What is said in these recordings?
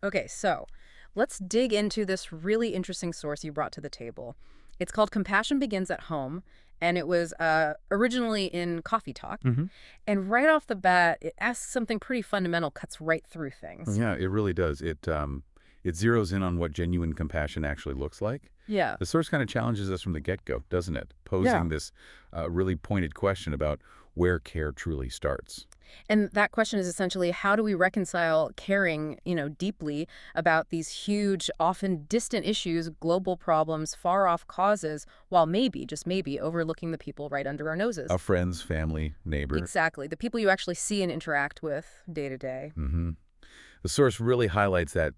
Okay, so let's dig into this really interesting source you brought to the table. It's called Compassion Begins at Home, and it was originally in Coffee Talk. Hmm. And right off the bat, it asks something pretty fundamental, cuts right through things. Yeah, it really does. It zeroes in on what genuine compassion actually looks like. Yeah. The source kind of challenges us from the get-go, doesn't it? Yeah. Posing this really pointed question about where care truly starts. And that question is essentially how do we reconcile caring, deeply about these huge, often distant issues, global problems, far off causes, while maybe, just maybe, overlooking the people right under our noses? Our friends, family, neighbor. Exactly. The people you actually see and interact with day to day. Hmm. The source really highlights that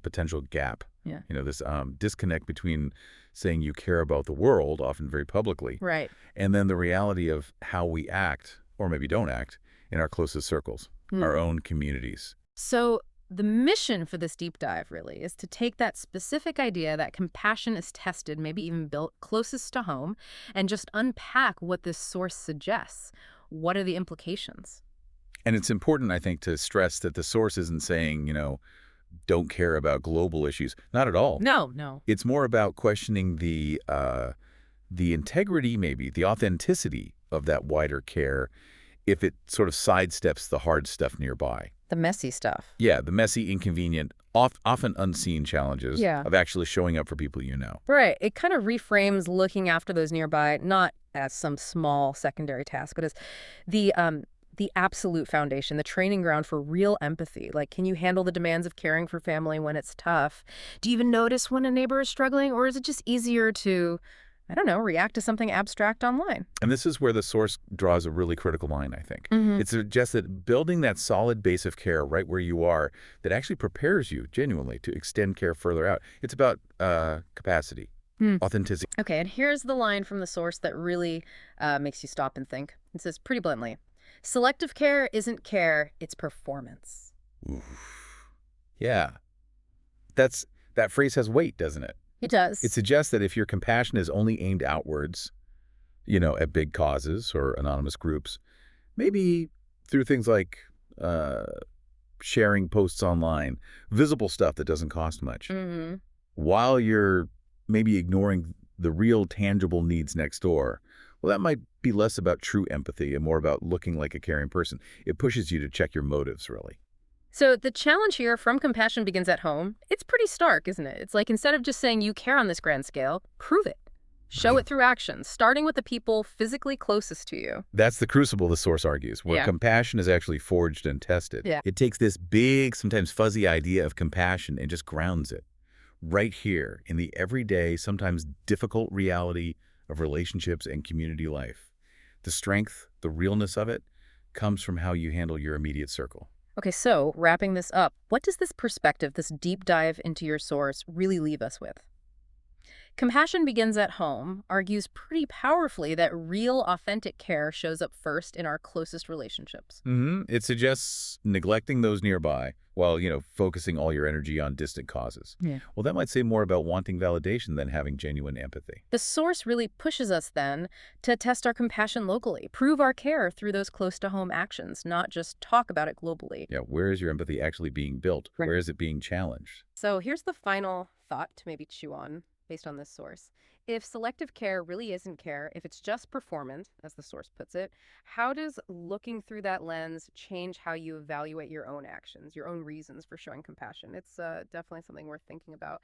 potential gap. Yeah. This disconnect between saying you care about the world, often very publicly, Right. and then the reality of how we act, or maybe don't act, in our closest circles, Hmm. our own communities. So, the mission for this deep dive really is to take that specific idea that compassion is tested, maybe even built closest to home, and just unpack what this source suggests. What are the implications? And it's important, I think, to stress that the source isn't saying, don't care about global issues. Not at all. No, no. It's more about questioning the integrity, maybe, the authenticity of that wider care if it sort of sidesteps the hard stuff nearby. The messy stuff. Yeah, the messy, inconvenient, often unseen challenges Yeah. of actually showing up for people you know. Right. It kind of reframes looking after those nearby, not as some small secondary task, but as the absolute foundation, the training ground for real empathy. Like, can you handle the demands of caring for family when it's tough? Do you even notice when a neighbor is struggling, or is it just easier to, I don't know, react to something abstract online? And this is where the source draws a really critical line, I think. Hmm. It suggests that building that solid base of care right where you are that actually prepares you genuinely to extend care further out. It's about capacity, authenticity. Okay, and here's the line from the source that really makes you stop and think. It says pretty bluntly, selective care isn't care, it's performance. Oof. Yeah, that phrase has weight, doesn't it? It It does. suggests that if your compassion is only aimed outwards, at big causes or anonymous groups, maybe through things like uh, sharing posts online, visible stuff that doesn't cost much, Hmm. while you're maybe ignoring the real tangible needs next door, well, that might be less about true empathy and more about looking like a caring person. It pushes you to check your motives, really. So the challenge here from Compassion Begins at Home, it's pretty stark, isn't it? It's like instead of just saying you care on this grand scale, prove it. Show it through actions, starting with the people physically closest to you. That's the crucible, the source argues, where Yeah. compassion is actually forged and tested. Yeah. It takes this big, sometimes fuzzy idea of compassion and just grounds it right here in the everyday, sometimes difficult reality of relationships and community life. The strength, the realness of it comes from how you handle your immediate circle. Okay, so wrapping this up, what does this perspective, this deep dive into your source, really leave us with? Compassion Begins at Home argues pretty powerfully that real, authentic care shows up first in our closest relationships. It suggests neglecting those nearby while, focusing all your energy on distant causes. Yeah. Well, that might say more about wanting validation than having genuine empathy. The source really pushes us then to test our compassion locally, prove our care through those close to home actions, not just talk about it globally. Yeah, where is your empathy actually being built? Right. Where is it being challenged? So here's the final thought to maybe chew on based on this source. If selective care really isn't care, if it's just performance, as the source puts it, how does looking through that lens change how you evaluate your own actions, your own reasons for showing compassion? It's definitely something worth thinking about.